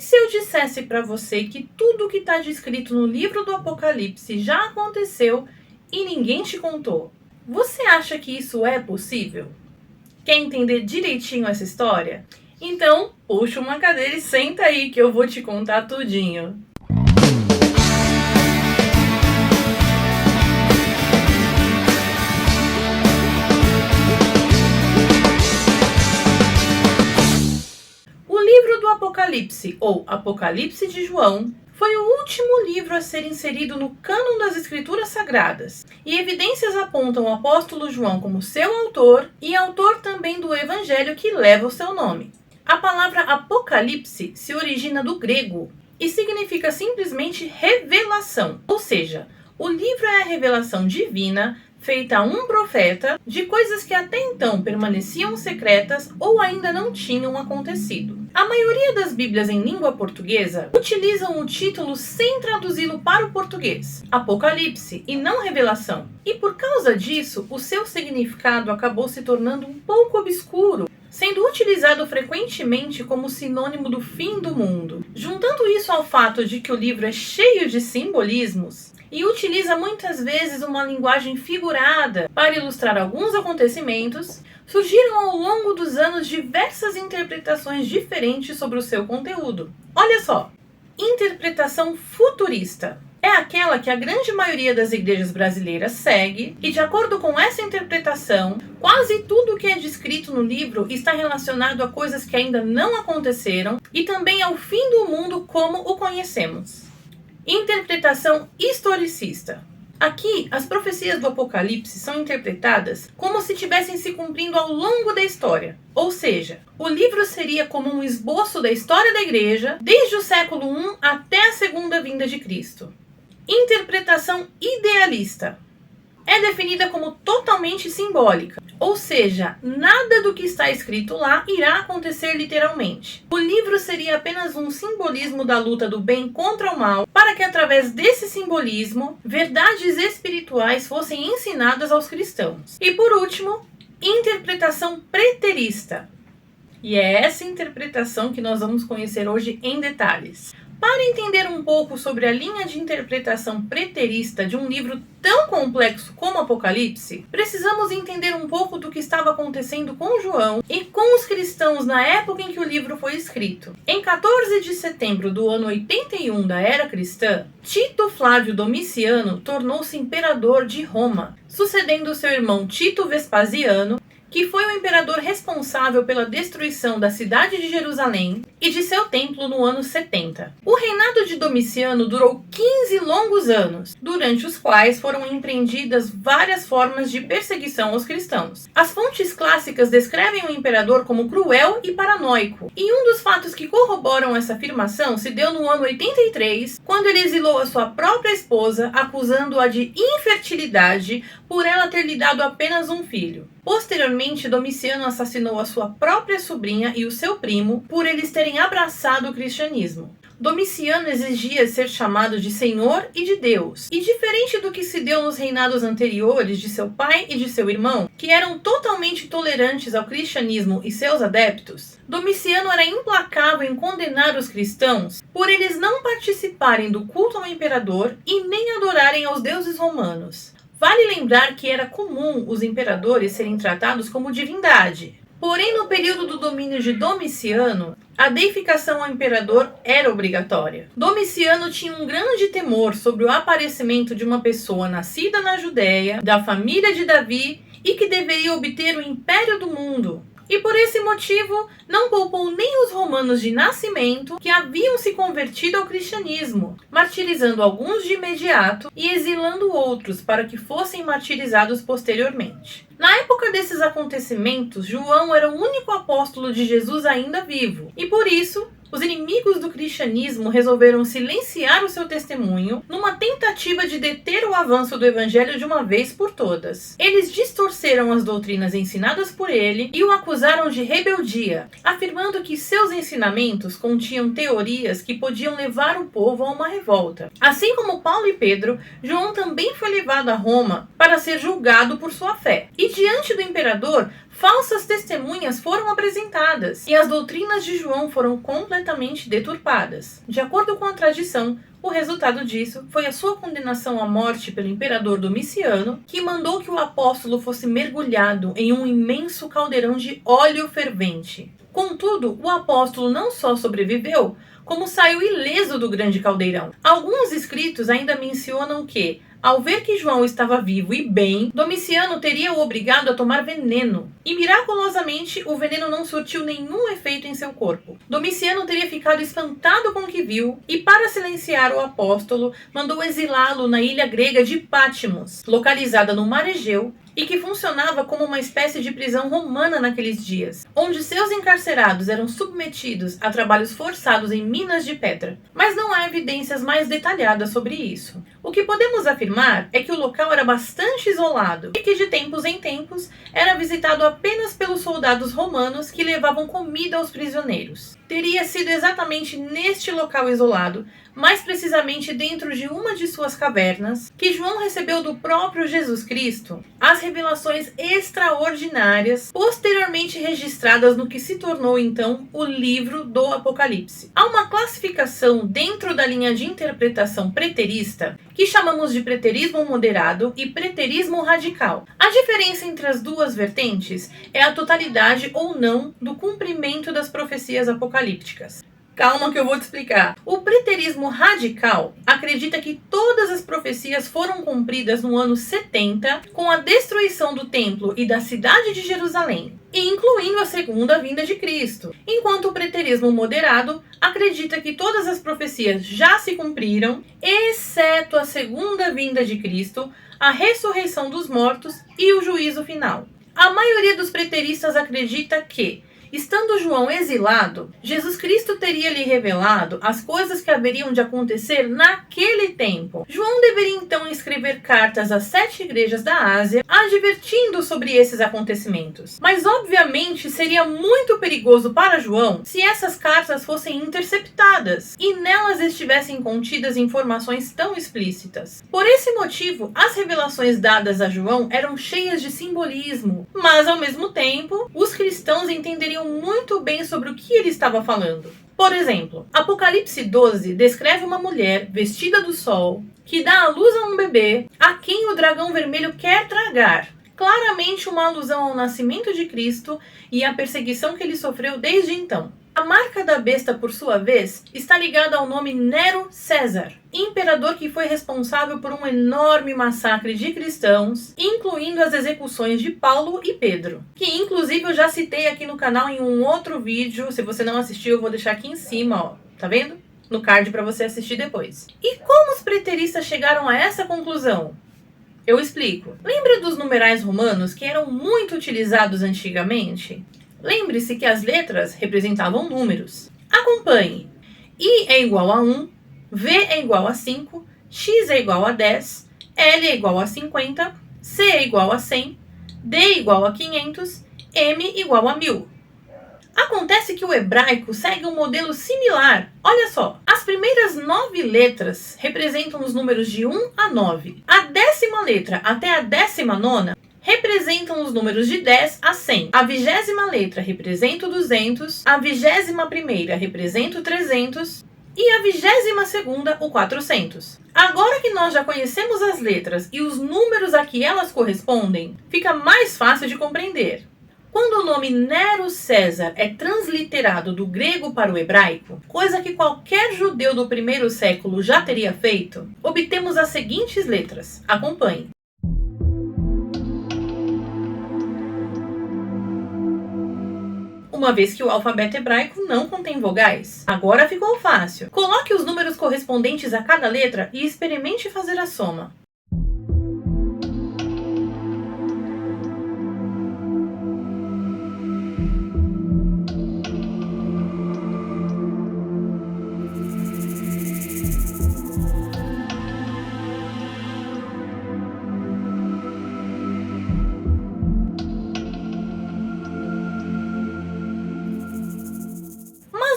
se eu dissesse para você que tudo o que está descrito no livro do Apocalipse já aconteceu e ninguém te contou? Você acha que isso é possível? Quer entender direitinho essa história? Então, puxa uma cadeira e senta aí que eu vou te contar tudinho. O livro do Apocalipse, ou Apocalipse de João, foi o último livro a ser inserido no cânon das Escrituras Sagradas, e evidências apontam o apóstolo João como seu autor e autor também do evangelho que leva o seu nome. A palavra Apocalipse se origina do grego e significa simplesmente revelação, ou seja, o livro é a revelação divina feita a um profeta de coisas que até então permaneciam secretas ou ainda não tinham acontecido. A maioria das Bíblias em língua portuguesa utilizam o título sem traduzi-lo para o português, Apocalipse, e não Revelação. E por causa disso, o seu significado acabou se tornando um pouco obscuro, sendo utilizado frequentemente como sinônimo do fim do mundo. Juntando isso ao fato de que o livro é cheio de simbolismos, e utiliza muitas vezes uma linguagem figurada para ilustrar alguns acontecimentos, surgiram ao longo dos anos diversas interpretações diferentes sobre o seu conteúdo. Olha só, interpretação futurista é aquela que a grande maioria das igrejas brasileiras segue, e de acordo com essa interpretação, quase tudo o que é descrito no livro está relacionado a coisas que ainda não aconteceram e também ao fim do mundo como o conhecemos. Interpretação historicista. Aqui, as profecias do Apocalipse são interpretadas como se estivessem se cumprindo ao longo da história. Ou seja, o livro seria como um esboço da história da igreja, desde o século I até a segunda vinda de Cristo. Interpretação idealista. É definida como totalmente simbólica, ou seja, nada do que está escrito lá irá acontecer literalmente. O livro seria apenas um simbolismo da luta do bem contra o mal, para que através desse simbolismo, verdades espirituais fossem ensinadas aos cristãos. E por último, interpretação preterista. E é essa interpretação que nós vamos conhecer hoje em detalhes. Para entender um pouco sobre a linha de interpretação preterista de um livro tão complexo como Apocalipse, precisamos entender um pouco do que estava acontecendo com João e com os cristãos na época em que o livro foi escrito. Em 14 de setembro do ano 81 da era cristã, Tito Flávio Domiciano tornou-se imperador de Roma, sucedendo seu irmão Tito Vespasiano, que foi o imperador responsável pela destruição da cidade de Jerusalém e de seu templo no ano 70. O reinado de Domiciano durou 15 longos anos, durante os quais foram empreendidas várias formas de perseguição aos cristãos. As fontes clássicas descrevem o imperador como cruel e paranoico, e um dos fatos que corroboram essa afirmação se deu no ano 83, quando ele exilou a sua própria esposa, acusando-a de infertilidade por ela ter lhe dado apenas um filho. Posteriormente, Domiciano assassinou a sua própria sobrinha e o seu primo por eles terem abraçado o cristianismo. Domiciano exigia ser chamado de Senhor e de Deus, e diferente do que se deu nos reinados anteriores de seu pai e de seu irmão, que eram totalmente tolerantes ao cristianismo e seus adeptos, Domiciano era implacável em condenar os cristãos por eles não participarem do culto ao imperador e nem adorarem aos deuses romanos. Vale lembrar que era comum os imperadores serem tratados como divindade. Porém, no período do domínio de Domiciano, a deificação ao imperador era obrigatória. Domiciano tinha um grande temor sobre o aparecimento de uma pessoa nascida na Judéia, da família de Davi, e que deveria obter o império do mundo. E por esse motivo, não poupou nem os romanos de nascimento que haviam se convertido ao cristianismo, martirizando alguns de imediato e exilando outros para que fossem martirizados posteriormente. Na época desses acontecimentos, João era o único apóstolo de Jesus ainda vivo, e por isso, os inimigos do cristianismo resolveram silenciar o seu testemunho numa tentativa de deter o avanço do evangelho de uma vez por todas. Eles distorceram as doutrinas ensinadas por ele e o acusaram de rebeldia, afirmando que seus ensinamentos continham teorias que podiam levar o povo a uma revolta. Assim como Paulo e Pedro, João também foi levado a Roma para ser julgado por sua fé. E diante do imperador, falsas testemunhas foram apresentadas e as doutrinas de João foram completamente deturpadas. De acordo com a tradição, o resultado disso foi a sua condenação à morte pelo imperador Domiciano, que mandou que o apóstolo fosse mergulhado em um imenso caldeirão de óleo fervente. Contudo, o apóstolo não só sobreviveu, como saiu ileso do grande caldeirão. Alguns escritos ainda mencionam que, ao ver que João estava vivo e bem, Domiciano teria o obrigado a tomar veneno. E miraculosamente, o veneno não surtiu nenhum efeito em seu corpo. Domiciano teria ficado espantado com o que viu e, para silenciar o apóstolo, mandou exilá-lo na ilha grega de Patmos, localizada no Mar Egeu, e que funcionava como uma espécie de prisão romana naqueles dias, onde seus encarcerados eram submetidos a trabalhos forçados em minas de pedra. Mas não há evidências mais detalhadas sobre isso. O que podemos afirmar é que o local era bastante isolado e que de tempos em tempos era visitado apenas pelos soldados romanos que levavam comida aos prisioneiros. Teria sido exatamente neste local isolado, mais precisamente dentro de uma de suas cavernas, que João recebeu do próprio Jesus Cristo as revelações extraordinárias, posteriormente registradas no que se tornou então o livro do Apocalipse. Há uma classificação dentro da linha de interpretação preterista, que chamamos de preterismo moderado e preterismo radical. A diferença entre as duas vertentes é a totalidade ou não do cumprimento das profecias apocalípticas. Calma que eu vou te explicar. O preterismo radical acredita que todas as profecias foram cumpridas no ano 70, com a destruição do templo e da cidade de Jerusalém, incluindo a segunda vinda de Cristo. Enquanto o preterismo moderado acredita que todas as profecias já se cumpriram, exceto a segunda vinda de Cristo, a ressurreição dos mortos e o juízo final. A maioria dos preteristas acredita que, estando João exilado, Jesus Cristo teria lhe revelado as coisas que haveriam de acontecer naquele tempo. João deveria então escrever cartas às 7 igrejas da Ásia, advertindo sobre esses acontecimentos. Mas obviamente seria muito perigoso para João se essas cartas fossem interceptadas e nelas estivessem contidas informações tão explícitas. Por esse motivo, as revelações dadas a João eram cheias de simbolismo, mas ao mesmo tempo, os cristãos entenderiam muito bem sobre o que ele estava falando. Por exemplo, Apocalipse 12 descreve uma mulher vestida do sol que dá à luz a um bebê a quem o dragão vermelho quer tragar. Claramente uma alusão ao nascimento de Cristo e à perseguição que ele sofreu desde então. A marca da besta, por sua vez, está ligada ao nome Nero César, imperador que foi responsável por um enorme massacre de cristãos, incluindo as execuções de Paulo e Pedro, que inclusive eu já citei aqui no canal em um outro vídeo. Se você não assistiu, eu vou deixar aqui em cima, ó, tá vendo? No card para você assistir depois. E como os preteristas chegaram a essa conclusão? Eu explico. Lembra dos numerais romanos que eram muito utilizados antigamente? Lembre-se que as letras representavam números. Acompanhe. I é igual a 1, V é igual a 5, X é igual a 10, L é igual a 50, C é igual a 100, D é igual a 500, M igual a 1000. Acontece que o hebraico segue um modelo similar. Olha só, as primeiras 9 letras representam os números de 1 a 9. A 10ª letra até a 19ª representam os números de 10 a 100. A 20ª letra representa o 200, a 21ª representa o 300 e a 22ª o 400. Agora que nós já conhecemos as letras e os números a que elas correspondem, fica mais fácil de compreender. Quando o nome Nero César é transliterado do grego para o hebraico, coisa que qualquer judeu do primeiro século já teria feito, obtemos as seguintes letras. Acompanhe. Uma vez que o alfabeto hebraico não contém vogais. Agora ficou fácil. Coloque os números correspondentes a cada letra e experimente fazer a soma.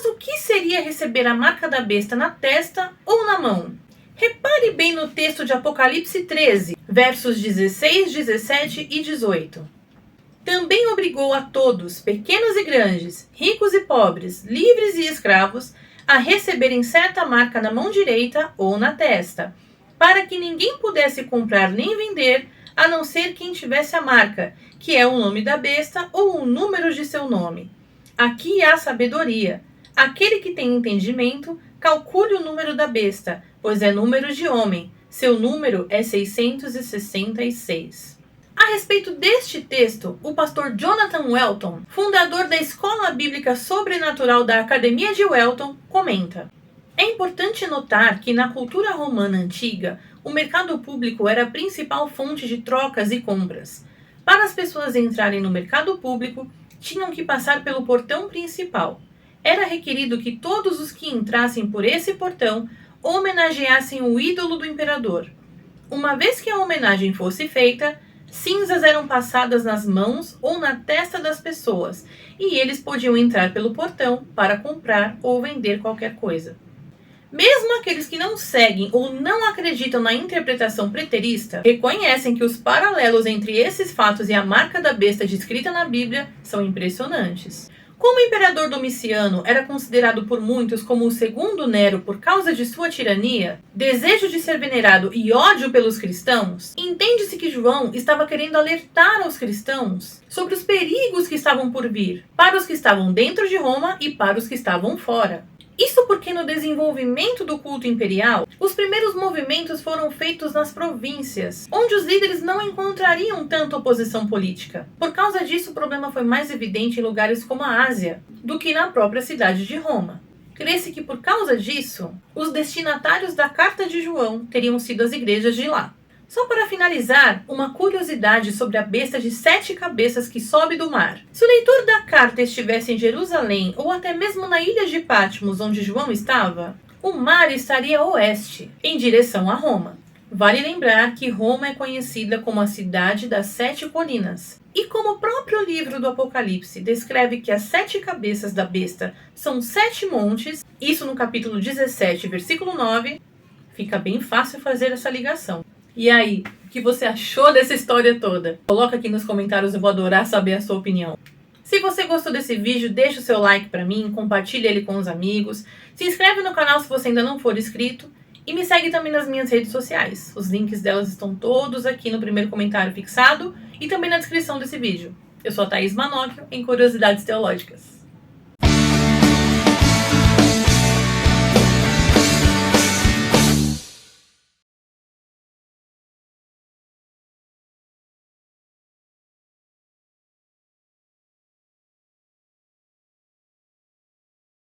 O que seria receber a marca da besta na testa ou na mão? Repare bem no texto de Apocalipse 13, versos 16, 17 e 18. Também obrigou a todos, pequenos e grandes, ricos e pobres, livres e escravos, a receberem certa marca na mão direita ou na testa, para que ninguém pudesse comprar nem vender, a não ser quem tivesse a marca, que é o nome da besta ou o número de seu nome. Aqui há sabedoria. Aquele que tem entendimento, calcule o número da besta, pois é número de homem. Seu número é 666. A respeito deste texto, o pastor Jonathan Welton, fundador da Escola Bíblica Sobrenatural da Academia de Welton, comenta: é importante notar que na cultura romana antiga, o mercado público era a principal fonte de trocas e compras. Para as pessoas entrarem no mercado público, tinham que passar pelo portão principal. Era requerido que todos os que entrassem por esse portão homenageassem o ídolo do imperador. Uma vez que a homenagem fosse feita, cinzas eram passadas nas mãos ou na testa das pessoas, e eles podiam entrar pelo portão para comprar ou vender qualquer coisa. Mesmo aqueles que não seguem ou não acreditam na interpretação preterista, reconhecem que os paralelos entre esses fatos e a marca da besta descrita na Bíblia são impressionantes. Como o imperador Domiciano era considerado por muitos como o segundo Nero por causa de sua tirania, desejo de ser venerado e ódio pelos cristãos, entende-se que João estava querendo alertar aos cristãos sobre os perigos que estavam por vir, para os que estavam dentro de Roma e para os que estavam fora. Isso porque no desenvolvimento do culto imperial, os primeiros movimentos foram feitos nas províncias, onde os líderes não encontrariam tanta oposição política. Por causa disso, o problema foi mais evidente em lugares como a Ásia, do que na própria cidade de Roma. Crê-se que por causa disso, os destinatários da carta de João teriam sido as igrejas de lá. Só para finalizar, uma curiosidade sobre a besta de 7 cabeças que sobe do mar. Se o leitor da carta estivesse em Jerusalém ou até mesmo na ilha de Patmos, onde João estava, o mar estaria a oeste, em direção a Roma. Vale lembrar que Roma é conhecida como a cidade das 7 colinas. E como o próprio livro do Apocalipse descreve que as 7 cabeças da besta são 7 montes, isso no capítulo 17, versículo 9, fica bem fácil fazer essa ligação. E aí, o que você achou dessa história toda? Coloca aqui nos comentários, eu vou adorar saber a sua opinião. Se você gostou desse vídeo, deixa o seu like pra mim, compartilha ele com os amigos, se inscreve no canal se você ainda não for inscrito e me segue também nas minhas redes sociais. Os links delas estão todos aqui no primeiro comentário fixado e também na descrição desse vídeo. Eu sou a Thaís Manóquio, em Curiosidades Teológicas.